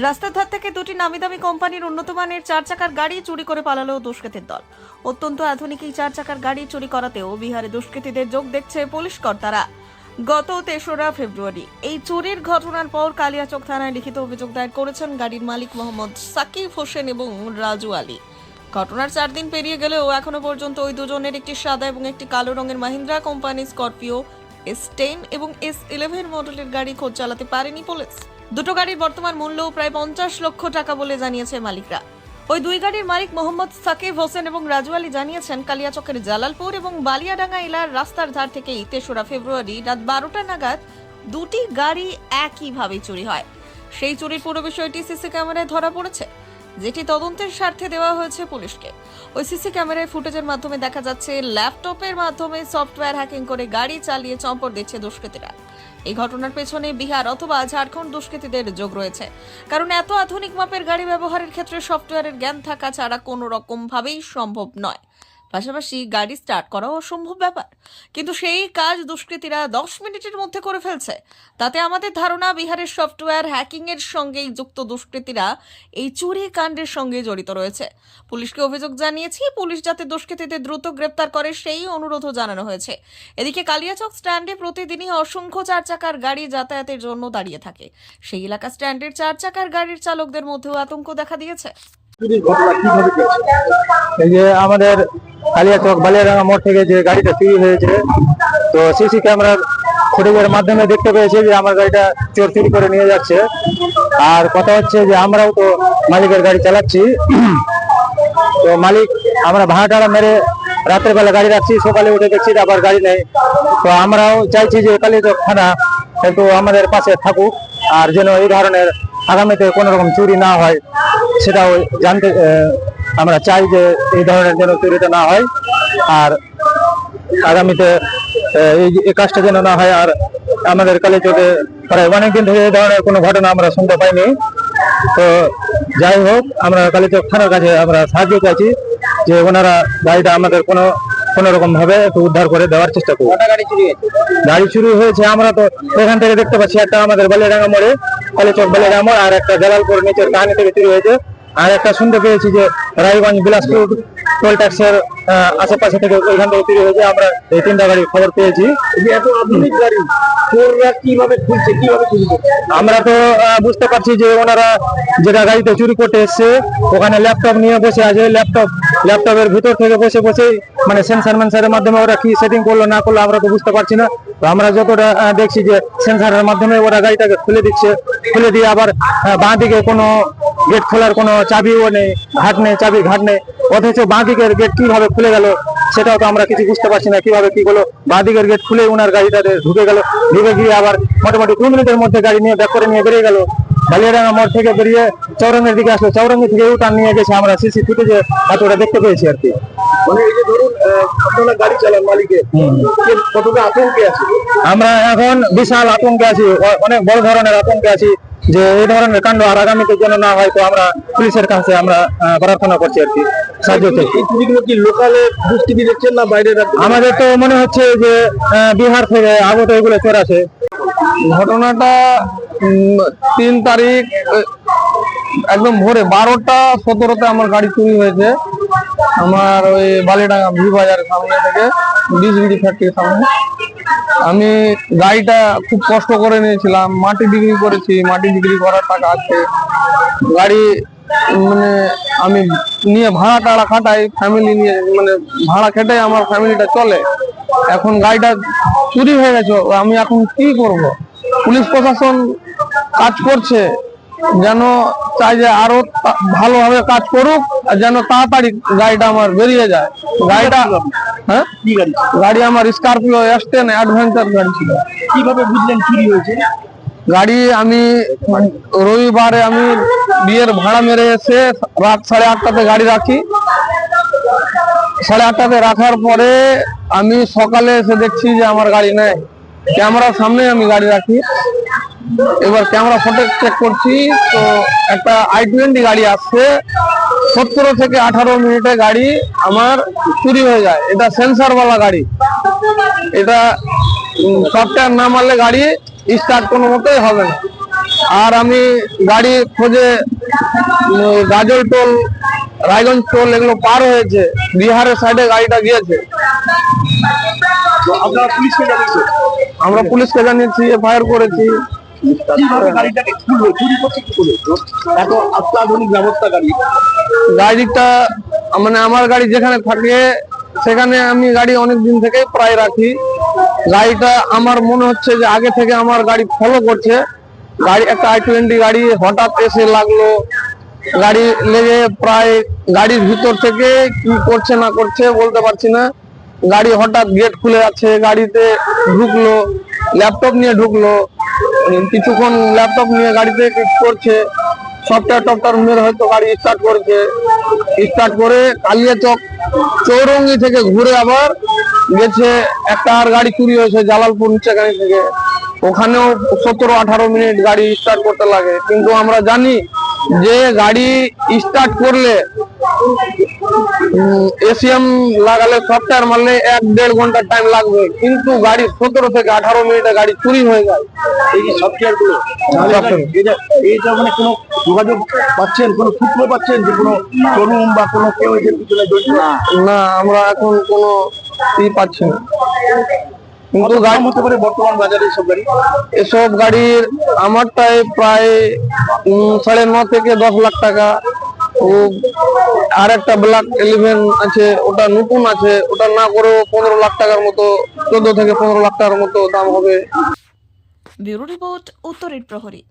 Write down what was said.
রাস্তার ধার থেকে দুটি নামিদামি কোম্পানির উন্নত মানের 4 চাকার গাড়ি চুরি করে পালালো দুষ্কৃতীর দল। অত্যন্ত আধুনিক এই 4 চাকার গাড়ি চুরি করাতেও বিহারে দুষ্কৃতীদের যোগ দেখছে পুলিশ কর্তারা। গত 3রা ফেব্রুয়ারি এই চুরির ঘটনার পর কালিয়াচক থানায় লিখিত অভিযোগ দায়ের করেছেন গাড়ির মালিক মোহাম্মদ সাকিব হোসেন এবং রাজু আলী। ঘটনার 4 দিন পেরিয়ে গেলেও এখনো পর্যন্ত ওই দুজনের একটি সাদা এবং একটি কালো রঙের মাহিন্দ্রা কোম্পানি স্করপিও S10 এবং S11 মডেলের গাড়ি খোঁজ চালাতে পারেনি পুলিশ। দুটো গাড়ির বর্তমান মূল্য প্রায় 50 লক্ষ টাকা বলে জানিয়েছে মালিকরা। ওই দুই গাড়ির মালিক মোহাম্মদ সাকিব হোসেন এবং রাজু আলী জানিয়েছেন, কালিয়াচকের জালালপুর এবং বালিয়াডাঙ্গা এলার রাস্তার ধার থেকেই 3রা ফেব্রুয়ারি রাত 12টা নাগাদ দুটি গাড়ি একইভাবে চুরি হয়। সেই চুরির পুরো বিষয়টি সিসি ক্যামেরায় ধরা পড়েছে, যেটি তদন্তের স্বার্থে দেওয়া হয়েছে পুলিশকে। ওই সিসি ক্যামেরায় ফুটেজের মাধ্যমে দেখা যাচ্ছে ল্যাপটপের মাধ্যমে সফটওয়্যার হ্যাকিং করে গাড়ি চালিয়ে চম্পট দিচ্ছে দুষ্কৃতীরা। এই ঘটনার পেছনে বিহার অথবা ঝাড়খণ্ড দুষ্কৃতীদের যোগ রয়েছে, কারণ এত আধুনিক মাপের গাড়ি ব্যবহারের ক্ষেত্রে সফটওয়্যারের জ্ঞান থাকা ছাড়া কোনো রকম ভাবেই সম্ভব নয়। পাশাপাশি গাড়ি স্টার্ট করাও অসম্ভব ব্যাপার, কিন্তু সেই কাজ দুষ্কৃতীরা 10 মিনিটের মধ্যে করে ফেলছে। তাতে আমাদের ধারণা বিহারের সফটওয়্যার হ্যাকিং এর সঙ্গেই যুক্ত দুষ্কৃতীরা এই চুরি কাণ্ডের সঙ্গে জড়িত রয়েছে। পুলিশকে অভিযোগ জানিয়েছি, পুলিশ যাতে দুষ্কৃতীদের দ্রুত গ্রেপ্তার করে সেই অনুরোধও জানানো হয়েছে। এদিকে কালিয়াচক স্ট্যান্ডে প্রতিদিনই অসংখ্য 4 চাকার গাড়ি যাতায়াতের জন্য দাঁড়িয়ে থাকে। সেই এলাকা স্ট্যান্ডের 4 চাকার গাড়ির চালকদের মধ্যেও আতঙ্ক দেখা দিয়েছে। এই যে আমাদের কালিয়াচক বালিয়াডাঙ্গা মোড় থেকে যে গাড়িটা চুরি হয়েছে, তো সিসি ক্যামেরার ফুটেজের মাধ্যমে দেখতে পেয়েছে যে আমার গাড়িটা চোর চুরি করে নিয়ে যাচ্ছে। আর কথা হচ্ছে যে আমরাও তো মালিকের গাড়ি চালাচ্ছি, তো মালিক আমরা ভাড়া টাড়া মেরে রাতের বেলা গাড়ি রাখছি, সকালে উঠে দেখছি আবার গাড়ি নেই। তো আমরাও চাইছি যে কালিয়াচক থানা একটু আমাদের পাশে থাকুক, আর যেন এই ধরনের আগামীতে কোনো রকম চুরি না হয় সেটাও জানতে আমরা চাই যে এই ধরনের যেন চুরিটা না হয়, আর আগামীতে এই কাজটা যেন না হয়। আর আমাদের কালিয়াচকে প্রায় অনেকদিন থেকে এই ধরনের কোনো ঘটনা আমরা শুনতে পাইনি। তো যাই হোক, আমরা কালিয়াচক থানার কাছে আমরা সাহায্য চাইছি যে ওনারা গাড়িটা আমাদের কোনো রকম ভাবে একটু উদ্ধার করে দেওয়ার চেষ্টা করুন। গাড়ি চুরি হয়েছে আমরা তো এখান থেকে দেখতে পাচ্ছি, একটা আমাদের বালিয়াডাঙ্গা মোড়ে, কালিয়াচক বালিয়াডাঙ্গা মোড়, আর একটা জালালপুর নিচের কাহানি থেকে চুরি হয়েছে। আর একটা শুনতে পেয়েছি যে রায়গঞ্জ বিলাসপুর টোল ট্যাক্সের আশেপাশে থেকে ওইখান থেকে চুরি হয়েছে। আমরা এই 3টা গাড়ির খবর পেয়েছি। এত আধুনিক গাড়ি চোররা কিভাবে খুলছে, কিভাবে চুরি করছে আমরা তো বুঝতে পারছি যে ওনারা যেটা গাড়িতে চুরি করতে এসছে ওখানে ল্যাপটপ নিয়ে বসে আছে। ল্যাপটপের ভিতর থেকে বসে মানে সেন্সারের মাধ্যমে ওরা কি সেটিং করলো না করলো আমরা তো বুঝতে পারছি না। তো আমরা যতটা দেখছি যে সেন্সারের মাধ্যমে ওরা গাড়িটাকে খুলে দিচ্ছে, খুলে দিয়ে আবার বাঁ দিকে কোনো গেট খোলার কোনো চাবিও নেই, চাবি ঘাট নেই, অথচ বাঁ দিকের গেট কিভাবে খুলে গেল সেটাও তো আমরা কিছু বুঝতে পারছি না। কিভাবে কি হলো, বাঁ দিকের গেট খুলে ওনার গাড়িটাতে ঢুকে গিয়ে আবার মোটামুটি 2 মিনিটের মধ্যে গাড়ি নিয়ে ব্যাক করে নিয়ে বেরিয়ে গেল। বালিয়াডাঙ্গা মোড় থেকে বেরিয়ে চৌরাঙ্গের দিকে আসলো, চৌরাঙ্গি থেকে ইউটার্ন নিয়ে গেছে। আমরা সিসি ফুটেজে ওটা দেখতে পেয়েছি আর কি। গাড়ি চালান মালিকের কতটা আতঙ্কে আছে, আমরা এখন বিশাল আতঙ্কে আছি, অনেক বড় ধরনের আতঙ্কে আছি যে এই ধরনের কাণ্ড আর আগামীতে যেন না হয়। তো আমরা পুলিশের কাছে আমরা প্রার্থনা করছি আর কি সাহায্য চাইছি। কি লোকালে দুষ্কৃতী দেখছেন না বাইরে? আমাদের তো মনে হচ্ছে যে বিহার থেকে আগত এগুলো চোর আছে। ঘটনাটা 3 তারিখ একদম ভোরে 12টা 17-তে আমার গাড়ি চুরি হয়েছে। আমার ওই বালিডাঙ্গা ভি বাজারের সামনে থেকে 20 বিড়ি ফ্যাক্টরির সামনে। আমি গাড়িটা খুব কষ্ট করে নিয়েছিলাম, মাটি বিক্রি করেছি, মাটি বিক্রি করার টাকা আছে। গাড়ি মানে আমি নিয়ে ভাড়া টাড়া খাটাই, ফ্যামিলি নিয়ে মানে ভাড়া খেটে আমার ফ্যামিলিটা চলে। এখন গাড়িটা চুরি হয়ে গেছে, আমি এখন কি করব? পুলিশ প্রশাসন কাজ করছে, যেন চাই যে আরো ভালোভাবে কাজ করুক, আর যেন তাড়াতাড়ি গাড়িটা আমার বেরিয়ে যায়। গাড়িটা গাড়ি আমার স্করপিও S10 অ্যাডভেঞ্চার গাড়ি ছিল। কিভাবে বুঝলেন চুরি হয়েছে? গাড়ি আমি রবিবারে আমি বিয়ের ভাড়া মেরে এসে রাত 8:30-তে গাড়ি রাখি। 8:30-তে রাখার পরে আমি সকালে এসে দেখছি যে আমার গাড়ি নেই। ক্যামেরার সামনে আমি গাড়ি রাখি, এবার ক্যামেরা ফুটেজ চেক করছি, তো একটা i20 গাড়ি আসছে। 17 থেকে 18 মিনিটে গাড়ি আমার চুরি হয়ে যায়। এটা সেন্সারওয়ালা গাড়ি, এটা সফটওয়্যার না মারলে গাড়ি স্টার্ট কোনো মতেই হবে না। আর আমি গাড়ি খোঁজে গাজল টোল, রায়গঞ্জ টোল এগুলো পার হয়েছে, বিহারের সাইডে গাড়িটা গিয়েছে। তো আপনারা পুলিশকে জানিয়েছেন? আমরা পুলিশকে জানিয়েছি, এফআইআর করেছি। কিভাবে গাড়িটাকে খুললো, চুরি করছে কি করে? এত অত্যাধুনিক ব্যবস্থা গাড়ি। গাড়িটা মানে আমার গাড়ি যেখানে থাকে সেখানে আমি গাড়ি অনেক দিন থেকে প্রায় রাখি। গাড়িটা আমার মনে হচ্ছে যে আগে থেকে আমার গাড়ি ফলো করছে। গাড়ি একটা i20 গাড়ি হঠাৎ এসে লাগলো, গাড়ি লেগে প্রায় গাড়ির ভিতর থেকে কি করছে না করছে বলতে পারছি না। গাড়ি হঠাৎ গেট খুলে আছে, গাড়িতে ঢুকলো, ল্যাপটপ নিয়ে ঢুকলো, কিছুক্ষণ ল্যাপটপ নিয়ে গাড়িতে কি করছে, সফটওয়্যার মেরে হয়তো গাড়ি স্টার্ট করেছে। স্টার্ট করে কালিয়াচক চৌরঙ্গি থেকে ঘুরে আবার গেছে। একটা আর গাড়ি চুরি হয়েছে জালালপুর নিচেখানি থেকে, ওখানেও 17-18 মিনিট গাড়ি স্টার্ট করতে লাগে। কিন্তু আমরা জানি যে গাড়ি স্টার্ট করলে এসিএম লাগালে, সফটওয়্যার মারলে 1-1.5 ঘন্টা টাইম লাগবে, কিন্তু গাড়ি 17 থেকে 18 মিনিটে গাড়ি চুরি হয়ে যায়। এই যে সফটওয়্যার গুলো, এইটা মানে কোনো যোগাযোগ পাচ্ছেন, কোনো সূত্র পাচ্ছেন যে কোনো শোরুম বা কোনো কেউ এদের পিছনে জড়িত? না, আমরা এখন কোনো পাচ্ছি না। কিন্তু দাম হতে পারে বর্তমান বাজারে সব গাড়ি? এসব গাড়ির আমারটাই প্রায় 9.5 থেকে 10 লাখ টাকা। ও আর একটা ব্ল্যাক 11 আছে, ওটা নতুন আছে, ওটা না করেও 15 লাখ টাকার মতো, 14 থেকে 15 লাখ টাকার মতো দাম হবে। ব্যুরো রিপোর্ট, উত্তরের প্রহরী।